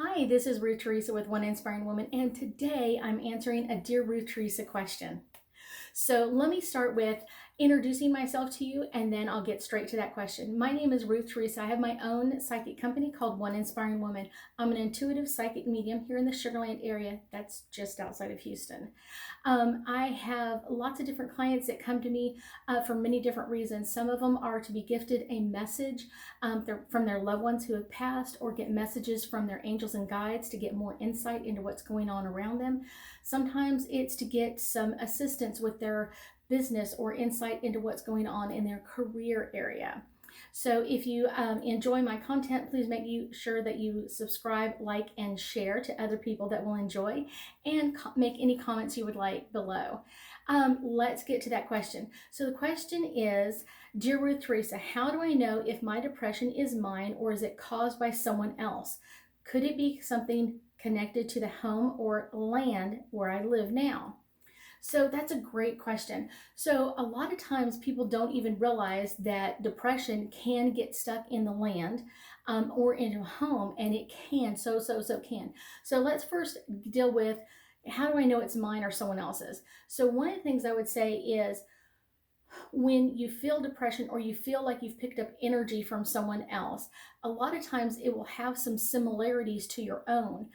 Hi, this is Ruth Theresa with One Inspiring Woman, and today I'm answering a Dear Ruth Theresa question. So let me start with introducing myself to you, and then I'll get straight to that question. My name is Ruth Theresa. I have my own psychic company called One Inspiring Woman. I'm an intuitive psychic medium here in the Sugar Land area. That's just outside of Houston. I have lots of different clients that come to me for many different reasons. Some of them are to be gifted a message from their loved ones who have passed, or get messages from their angels and guides to get more insight into what's going on around them. Sometimes it's to get some assistance with their business or insight into what's going on in their career area. So if you enjoy my content, please make sure that you subscribe, like, and share to other people that will enjoy, and make any comments you would like below. Let's get to that question. So the question is, Dear Ruth Theresa, how do I know if my depression is mine or is it caused by someone else? Could it be something connected to the home or land where I live now? So that's a great question. So a lot of times people don't even realize that depression can get stuck in the land or in a home, and it can, so can. So let's first deal with, how do I know it's mine or someone else's? So one of the things I would say is, when you feel depression or you feel like you've picked up energy from someone else, a lot of times it will have some similarities to your own.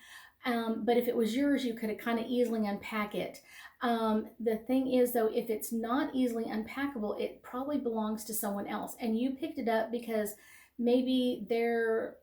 But if it was yours, you could kind of easily unpack it. The thing is, though, if it's not easily unpackable, it probably belongs to someone else. And you picked it up because maybe they're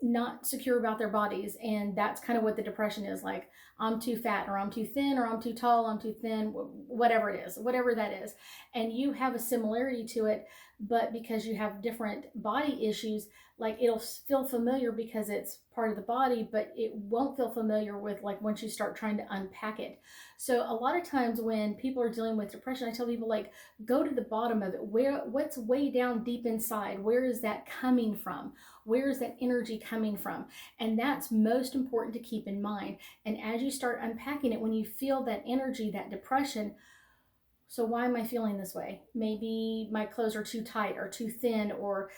not secure about their bodies, and that's kind of what the depression is. Like, I'm too fat, or I'm too thin, or I'm too tall, I'm too thin, whatever it is, whatever that is. And you have a similarity to it, but because you have different body issues, like, it'll feel familiar because it's part of the body, but it won't feel familiar with, like, once you start trying to unpack it. So a lot of times when people are dealing with depression, I tell people, like, go to the bottom of it. What's way down deep inside? Where is that coming from? Where is that energy coming from? And that's most important to keep in mind. And as you start unpacking it, when you feel that energy, that depression, so why am I feeling this way? Maybe my clothes are too tight or too thin, or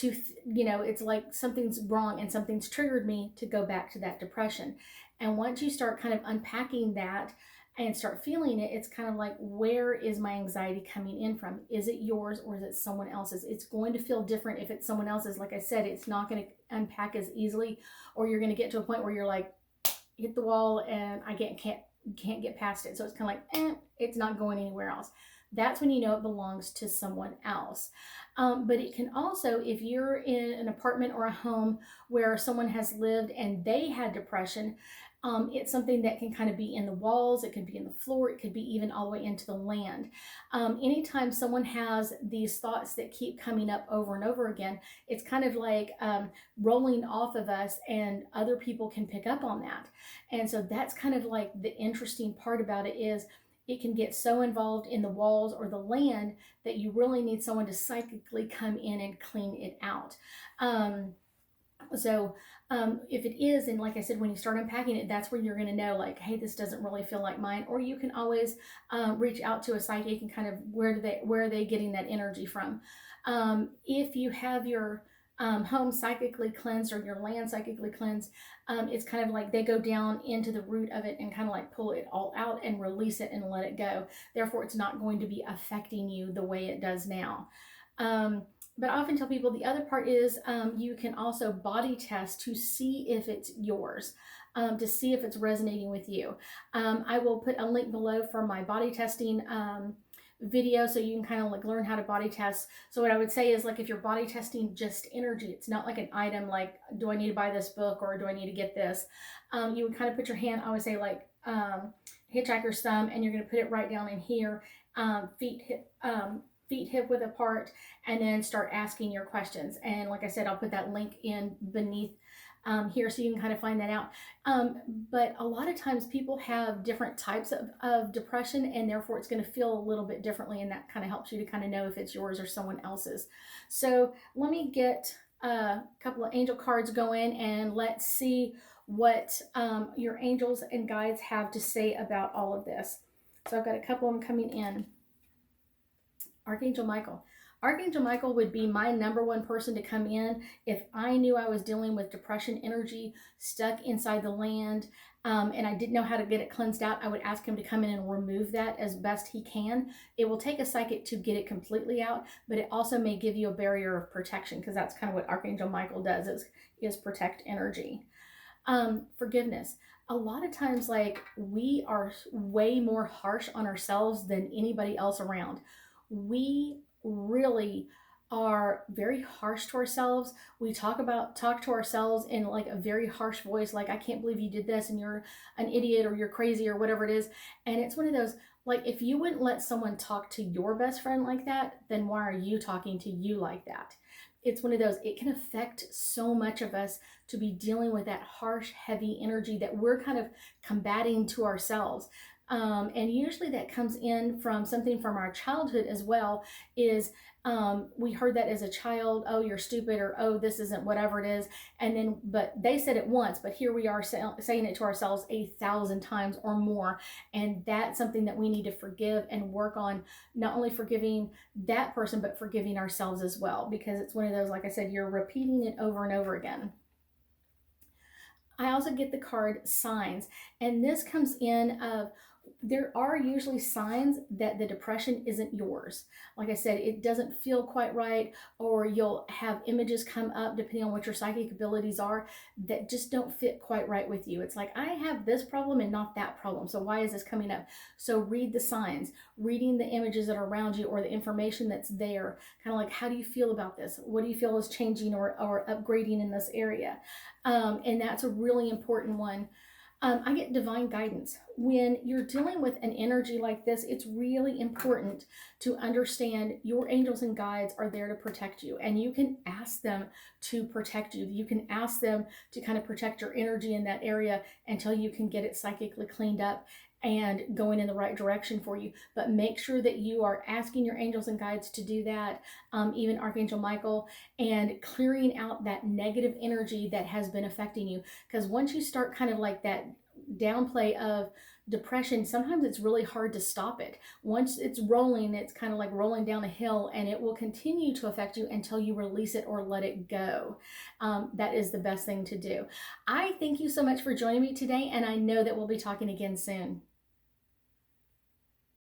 it's like something's wrong and something's triggered me to go back to that depression. And once you start kind of unpacking that and start feeling it, it's kind of like, where is my anxiety coming in from? Is it yours or is it someone else's? It's going to feel different if it's someone else's. Like I said, it's not going to unpack as easily, or you're going to get to a point where you're like, hit the wall and I can't get past it. So it's kind of like, it's not going anywhere else. That's when you know it belongs to someone else. But it can also, if you're in an apartment or a home where someone has lived and they had depression, it's something that can kind of be in the walls, it could be in the floor, it could be even all the way into the land. Anytime someone has these thoughts that keep coming up over and over again, it's kind of like rolling off of us, and other people can pick up on that. And so that's kind of like the interesting part about it, is it can get so involved in the walls or the land that you really need someone to psychically come in and clean it out. If it is, and like I said, when you start unpacking it, that's where you're going to know, like, hey, this doesn't really feel like mine. Or you can always reach out to a psychic and kind of, where are they getting that energy from? If you have your home psychically cleansed or your land psychically cleansed, it's kind of like they go down into the root of it and kind of like pull it all out and release it and let it go. Therefore, it's not going to be affecting you the way it does now. But I often tell people, the other part is you can also body test to see if it's yours, to see if it's resonating with you. I will put a link below for my body testing video, so you can kind of like learn how to body test. So what I would say is, like, if you're body testing just energy, it's not like an item, like, do I need to buy this book or do I need to get this? You would kind of put your hand, I would say, like hitchhiker's thumb, and you're going to put it right down in here, feet hip width apart, and then start asking your questions. And like I said, I'll put that link in beneath here, so you can kind of find that out. But a lot of times people have different types of depression, and therefore it's going to feel a little bit differently, and that kind of helps you to kind of know if it's yours or someone else's. So let me get a couple of angel cards going, and let's see what your angels and guides have to say about all of this. So I've got a couple of them coming in. Archangel Michael. Archangel Michael would be my number one person to come in if I knew I was dealing with depression energy stuck inside the land, and I didn't know how to get it cleansed out. I would ask him to come in and remove that as best he can. It will take a psychic to get it completely out, but it also may give you a barrier of protection, because that's kind of what Archangel Michael does, is protect energy. Forgiveness. A lot of times, like, we are way more harsh on ourselves than anybody else around. We really are very harsh to ourselves. We talk to ourselves in like a very harsh voice, like, I can't believe you did this, and you're an idiot, or you're crazy, or whatever it is. And it's one of those, like, if you wouldn't let someone talk to your best friend like that, then why are you talking to you like that? It's one of those, it can affect so much of us to be dealing with that harsh, heavy energy that we're kind of combating to ourselves. And usually that comes in from something from our childhood as well, is we heard that as a child, oh, you're stupid, or oh, this isn't whatever it is. And then, but they said it once, but here we are saying it to ourselves 1,000 times or more. And that's something that we need to forgive and work on, not only forgiving that person, but forgiving ourselves as well, because it's one of those, like I said, you're repeating it over and over again. I also get the card signs, and this comes in of, there are usually signs that the depression isn't yours. Like I said, it doesn't feel quite right, or you'll have images come up depending on what your psychic abilities are that just don't fit quite right with you. It's like, I have this problem and not that problem, so why is this coming up? So read the signs, reading the images that are around you, or the information that's there, kind of like, how do you feel about this? What do you feel is changing or upgrading in this area? And that's a really important one. I get divine guidance. When you're dealing with an energy like this, it's really important to understand your angels and guides are there to protect you, and you can ask them to protect you. You can ask them to kind of protect your energy in that area until you can get it psychically cleaned up and going in the right direction for you. But make sure that you are asking your angels and guides to do that, even Archangel Michael, and clearing out that negative energy that has been affecting you. Because once you start kind of like that downplay of depression, sometimes it's really hard to stop it. Once it's rolling, it's kind of like rolling down a hill, and it will continue to affect you until you release it or let it go. That is the best thing to do. I thank you so much for joining me today, and I know that we'll be talking again soon.